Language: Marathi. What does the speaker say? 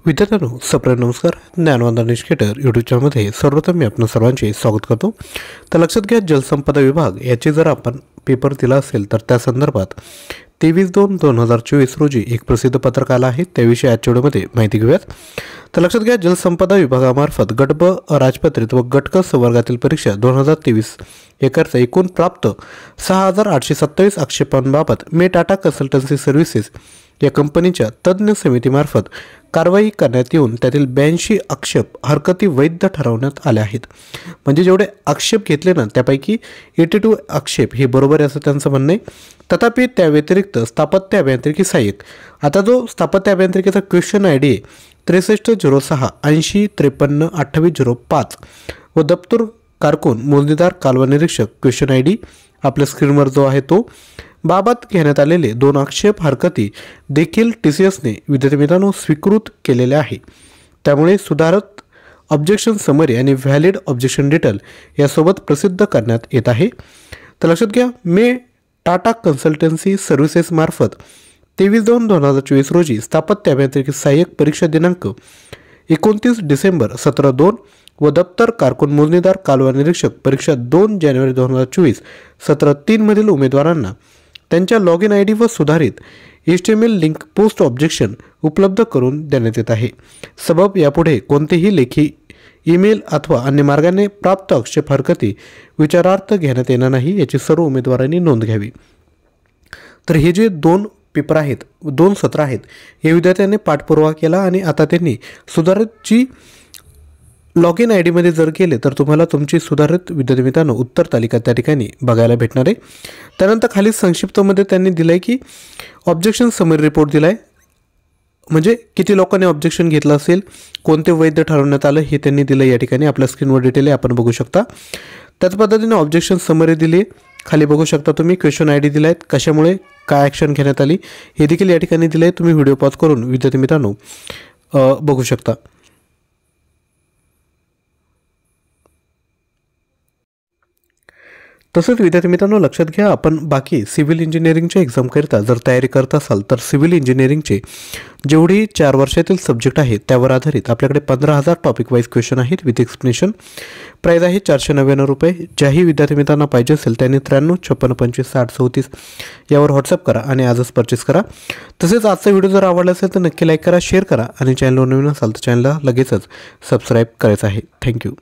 विद्यार्थ्यांनो, सप्रेम नमस्कार. ज्ञानवंदन एज्युकेटर यूट्यूब चॅनलमध्ये सर्वप्रथम मी आपणा सर्वांचे स्वागत करतो. तर लक्षात घ्या, जलसंपदा विभाग याचे जर आपण पेपर दिला असेल तर त्या संदर्भात 23/2/2024 रोजी एक प्रसिद्ध पत्रक आला आहे. त्याविषयी आजच्या व्हिडिओमध्ये माहिती घेऊयात. तर लक्षात घ्या, जलसंपदा विभागामार्फत गट ब अराजपत्रित व गट क वर्गातील परीक्षा 2023 एकरचा एकूण प्राप्त 6,827 आक्षेपांबाबत मे टाटा कन्सल्टन्सी सर्व्हिसेस या कंपनीच्या तज्ज्ञ समितीमार्फत कारवाई करण्यात येऊन त्यातील 82 आक्षेप हरकती वैध ठरवण्यात आल्या आहेत. म्हणजे जेवढे आक्षेप घेतले ना त्यापैकी 82 आक्षेप हे बरोबर आहे असं त्यांचं म्हणणं आहे. तथापि त्या व्यतिरिक्त स्थापत्य अभियांत्रिकी सहाय्यक, आता जो स्थापत्य अभियांत्रिकीचा क्वेश्चन ID आहे 6306 80 53 2805 व दप्तर कारकून मोजणीदार कालवा निरीक्षक क्वेश्चन ID आपल्या स्क्रीनवर जो आहे तो बाबत घेण्यात आलेले 2 आक्षेप हरकती देखील TCSने विद्यार्थी मित्रांनो स्वीकृत केलेले आहे. त्यामुळे सुधारित ऑब्जेक्शन समरी आणि व्हॅलिड ऑब्जेक्शन डिटेल यासोबत प्रसिद्ध करण्यात येत आहे. तर लक्षात घ्या, मे टाटा कन्सल्टन्सी सर्व्हिसेस मार्फत 23/2/2024 रोजी स्थापत्य अभियांत्रिकी सहाय्यक परीक्षा दिनांक 29 डिसेंबर 17/2 व दप्तर कारकून मोजणीदार कालवा निरीक्षक परीक्षा 2 जानेवारी 2024 17/3 मधील उमेदवारांना त्यांच्या लॉग इन ID व सुधारित HTML लिंक पोस्ट ऑब्जेक्शन उपलब्ध करून देण्यात येत आहे. सबब यापुढे कोणतेही लेखी ईमेल अथवा अन्य मार्गाने प्राप्त आक्षेप हरकती विचारार्थ घेण्यात येणार नाही याची सर्व उमेदवारांनी नोंद घ्यावी. तर हे जे 2 पेपर आहेत, 2 सत्र आहेत, हे विद्यार्थ्यांनी पाठपुरावा केला आणि आता त्यांनी सुधारितची लॉग इन ID मध्ये जर गेले तर तुम्हाला तुमची सुधारित विद्यार्थी मित्रांनो उत्तर तालिका त्या ठिकाणी बघायला भेटणार आहे. त्यानंतर खाली संक्षिप्तमध्ये त्यांनी दिलं आहे की ऑब्जेक्शन समरी रिपोर्ट दिला आहे, म्हणजे किती लोकांनी ऑब्जेक्शन घेतलं असेल, कोणते वैध ठरवण्यात आलं हे त्यांनी दिलं. या ठिकाणी आपल्या स्क्रीनवर डिटेल आहे, आपण बघू शकता. त्याच पद्धतीने ऑब्जेक्शन समरी दिली आहे, खाली बघू शकता तुम्ही. क्वेश्चन ID दिला आहेत, कशामुळे काय ॲक्शन घेण्यात आली हे देखील या ठिकाणी दिलं आहे. तुम्ही व्हिडिओ पॉज करून विद्यार्थी मित्रांनो बघू शकता. तसेच विद्यार्थी मित्रांनो लक्षात घ्या, आपण बाकी सिव्हिल इंजिनिअरिंगच्या एक्झामकरिता जर तयारी करत असाल तर सिव्हिल इंजिनिअरिंगचे जेवढी 4 वर्षातील सब्जेक्ट आहेत त्यावर आधारित आपल्याकडे 15,000 टॉपिक वाईज क्वेश्चन आहेत विथ एक्सप्लेनेशन. प्राईज आहे 499 रुपये. ज्याही विद्यार्थी मित्रांना पाहिजे असेल त्यांनी 93 56 25 60 34 यावर व्हॉट्सअप करा आणि आजच परचेस करा. तसेच आजचा व्हिडिओ जर आवडला असेल तर नक्की लाईक करा, शेअर करा आणि चॅनलवर नवीन असाल तर चॅनलला लगेचच सबस्क्राईब करायचं आहे. थँक्यू.